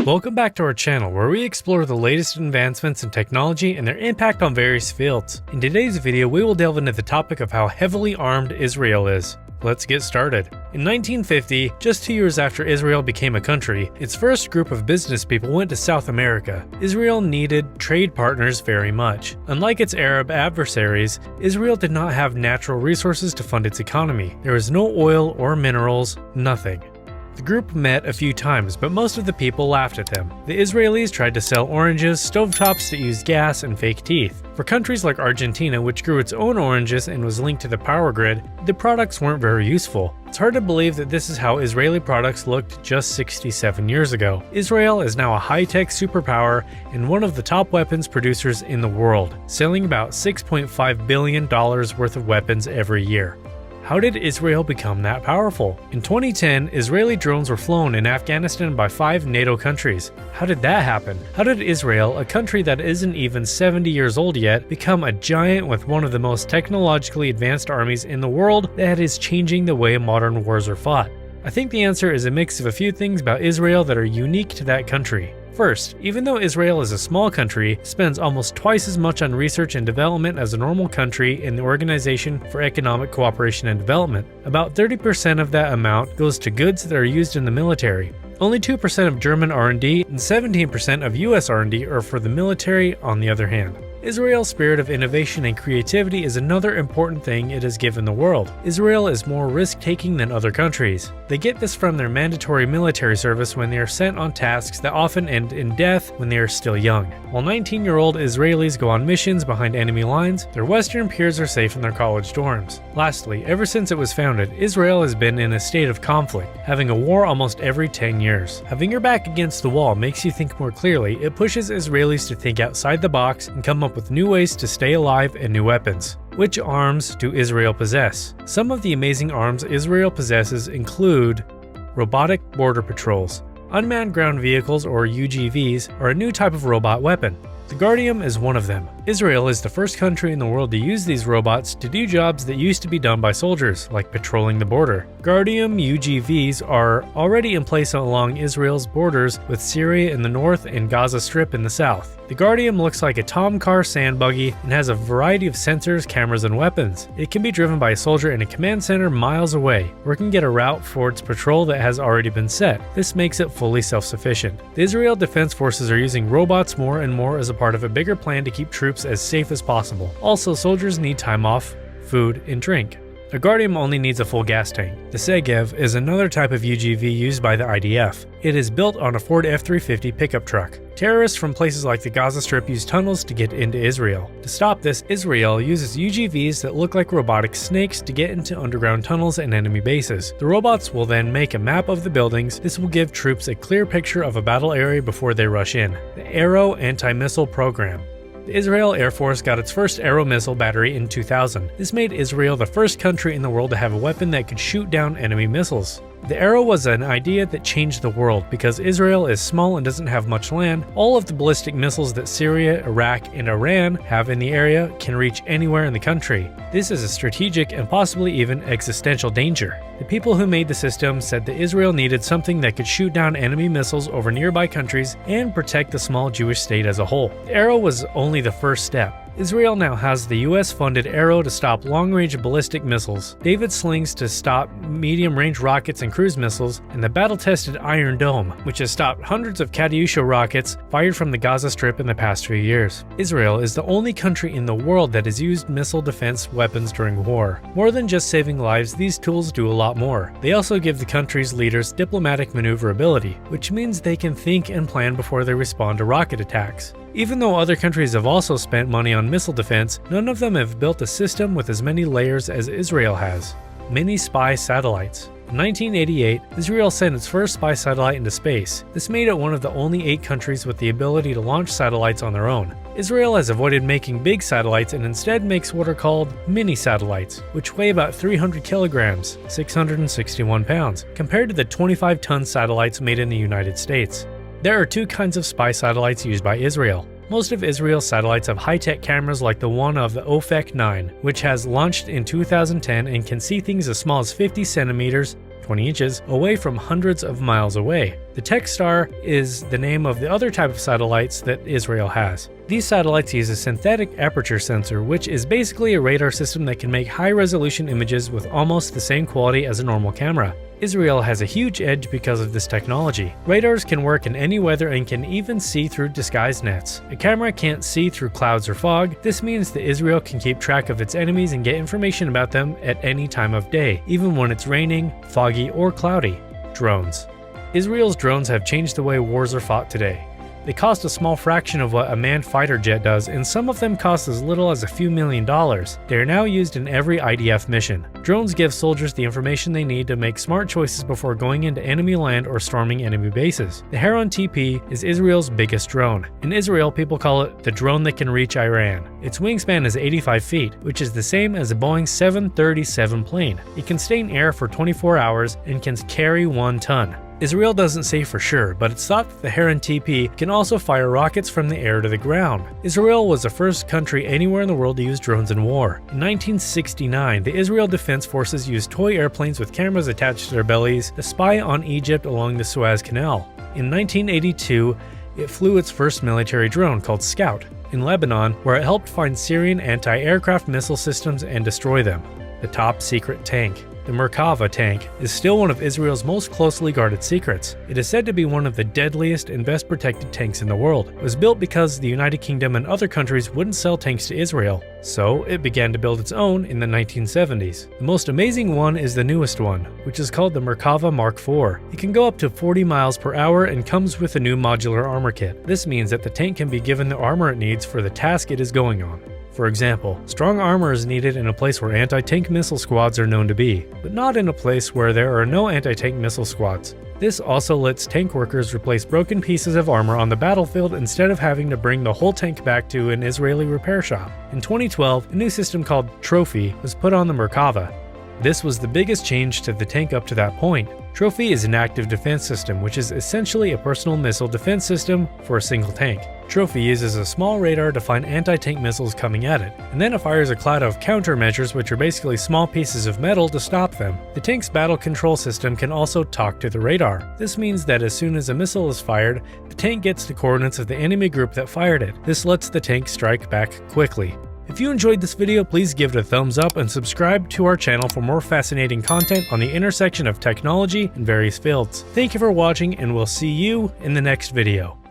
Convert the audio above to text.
Welcome back to our channel where we explore the latest advancements in technology and their impact on various fields. In today's video, we will delve into the topic of how heavily armed Israel is. Let's get started. In 1950, just 2 years after Israel became a country, its first group of business people went to South America. Israel needed trade partners very much. Unlike its Arab adversaries, Israel did not have natural resources to fund its economy. There was no oil or minerals, nothing. The group met a few times, but most of the people laughed at them. The Israelis tried to sell oranges, stovetops that used gas, and fake teeth. For countries like Argentina, which grew its own oranges and was linked to the power grid, the products weren't very useful. It's hard to believe that this is how Israeli products looked just 67 years ago. Israel is now a high-tech superpower and one of the top weapons producers in the world, selling about $6.5 billion worth of weapons every year. How did Israel become that powerful? In 2010, Israeli drones were flown in Afghanistan by 5 NATO countries. How did that happen? How did Israel, a country that isn't even 70 years old yet, become a giant with one of the most technologically advanced armies in the world that is changing the way modern wars are fought? I think the answer is a mix of a few things about Israel that are unique to that country. First, even though Israel is a small country, it spends almost twice as much on research and development as a normal country in the Organization for Economic Cooperation and Development. About 30% of that amount goes to goods that are used in the military. Only 2% of German R&D and 17% of US R&D are for the military, on the other hand. Israel's spirit of innovation and creativity is another important thing it has given the world. Israel is more risk-taking than other countries. They get this from their mandatory military service when they are sent on tasks that often end in death when they are still young. While 19-year-old Israelis go on missions behind enemy lines, their Western peers are safe in their college dorms. Lastly, ever since it was founded, Israel has been in a state of conflict, having a war almost every 10 years. Having your back against the wall makes you think more clearly. It pushes Israelis to think outside the box and come up with new ways to stay alive and new weapons. Which arms do Israel possess? Some of the amazing arms Israel possesses include robotic border patrols. Unmanned ground vehicles, or UGVs, are a new type of robot weapon. The Guardium is one of them. Israel is the first country in the world to use these robots to do jobs that used to be done by soldiers, like patrolling the border. Guardium UGVs are already in place along Israel's borders with Syria in the north and Gaza Strip in the south. The Guardium looks like a Tom car sand buggy and has a variety of sensors, cameras, and weapons. It can be driven by a soldier in a command center miles away, or it can get a route for its patrol that has already been set. This makes it fully self-sufficient. The Israel Defense Forces are using robots more and more as a part of a bigger plan to keep troops as safe as possible. Also, soldiers need time off, food, and drink. A Guardium only needs a full gas tank. The Segev is another type of UGV used by the IDF. It is built on a Ford F-350 pickup truck. Terrorists from places like the Gaza Strip use tunnels to get into Israel. To stop this, Israel uses UGVs that look like robotic snakes to get into underground tunnels and enemy bases. The robots will then make a map of the buildings. This will give troops a clear picture of a battle area before they rush in. The Arrow anti-missile program. The Israel Air Force got its first Arrow missile battery in 2000. This made Israel the first country in the world to have a weapon that could shoot down enemy missiles. The Arrow was an idea that changed the world. Because Israel is small and doesn't have much land, all of the ballistic missiles that Syria, Iraq, and Iran have in the area can reach anywhere in the country. This is a strategic and possibly even existential danger. The people who made the system said that Israel needed something that could shoot down enemy missiles over nearby countries and protect the small Jewish state as a whole. The Arrow was only the first step. Israel now has the US-funded Arrow to stop long-range ballistic missiles, David slings to stop medium-range rockets and cruise missiles, and the battle-tested Iron Dome, which has stopped hundreds of Katyusha rockets fired from the Gaza Strip in the past few years. Israel is the only country in the world that has used missile defense weapons during war. More than just saving lives, these tools do a lot more. They also give the country's leaders diplomatic maneuverability, which means they can think and plan before they respond to rocket attacks. Even though other countries have also spent money on missile defense, none of them have built a system with as many layers as Israel has. Mini spy satellites. In 1988, Israel sent its first spy satellite into space. This made it one of the only 8 countries with the ability to launch satellites on their own. Israel has avoided making big satellites and instead makes what are called mini satellites, which weigh about 300 kilograms, 661 pounds, compared to the 25-ton satellites made in the United States. There are 2 kinds of spy satellites used by Israel. Most of Israel's satellites have high-tech cameras like the one of the Ofek 9, which has launched in 2010 and can see things as small as 50 centimeters 20 inches away from hundreds of miles away. The Techstar is the name of the other type of satellites that Israel has. These satellites use a synthetic aperture sensor, which is basically a radar system that can make high-resolution images with almost the same quality as a normal camera. Israel has a huge edge because of this technology. Radars can work in any weather and can even see through disguise nets. A camera can't see through clouds or fog. This means that Israel can keep track of its enemies and get information about them at any time of day, even when it's raining, foggy, or cloudy. Drones. Israel's drones have changed the way wars are fought today. They cost a small fraction of what a manned fighter jet does, and some of them cost as little as a few $1,000,000. They are now used in every IDF mission. Drones give soldiers the information they need to make smart choices before going into enemy land or storming enemy bases. The Heron TP is Israel's biggest drone. In Israel, people call it the drone that can reach Iran. Its wingspan is 85 feet, which is the same as a Boeing 737 plane. It can stay in air for 24 hours and can carry 1 ton. Israel doesn't say for sure, but it's thought that the Heron TP can also fire rockets from the air to the ground. Israel was the first country anywhere in the world to use drones in war. In 1969, the Israel Defense Forces used toy airplanes with cameras attached to their bellies to spy on Egypt along the Suez Canal. In 1982, it flew its first military drone called Scout in Lebanon, where it helped find Syrian anti-aircraft missile systems and destroy them. The top secret tank. The Merkava tank is still one of Israel's most closely guarded secrets. It is said to be one of the deadliest and best protected tanks in the world. It was built because the United Kingdom and other countries wouldn't sell tanks to Israel, so it began to build its own in the 1970s. The most amazing one is the newest one, which is called the Merkava Mark IV. It can go up to 40 miles per hour and comes with a new modular armor kit. This means that the tank can be given the armor it needs for the task it is going on. For example, strong armor is needed in a place where anti-tank missile squads are known to be, but not in a place where there are no anti-tank missile squads. This also lets tank workers replace broken pieces of armor on the battlefield instead of having to bring the whole tank back to an Israeli repair shop. In 2012, a new system called Trophy was put on the Merkava. This was the biggest change to the tank up to that point. Trophy is an active defense system, which is essentially a personal missile defense system for a single tank. Trophy uses a small radar to find anti-tank missiles coming at it, and then it fires a cloud of countermeasures, which are basically small pieces of metal, to stop them. The tank's battle control system can also talk to the radar. This means that as soon as a missile is fired, the tank gets the coordinates of the enemy group that fired it. This lets the tank strike back quickly. If you enjoyed this video, please give it a thumbs up and subscribe to our channel for more fascinating content on the intersection of technology and various fields. Thank you for watching, and we'll see you in the next video.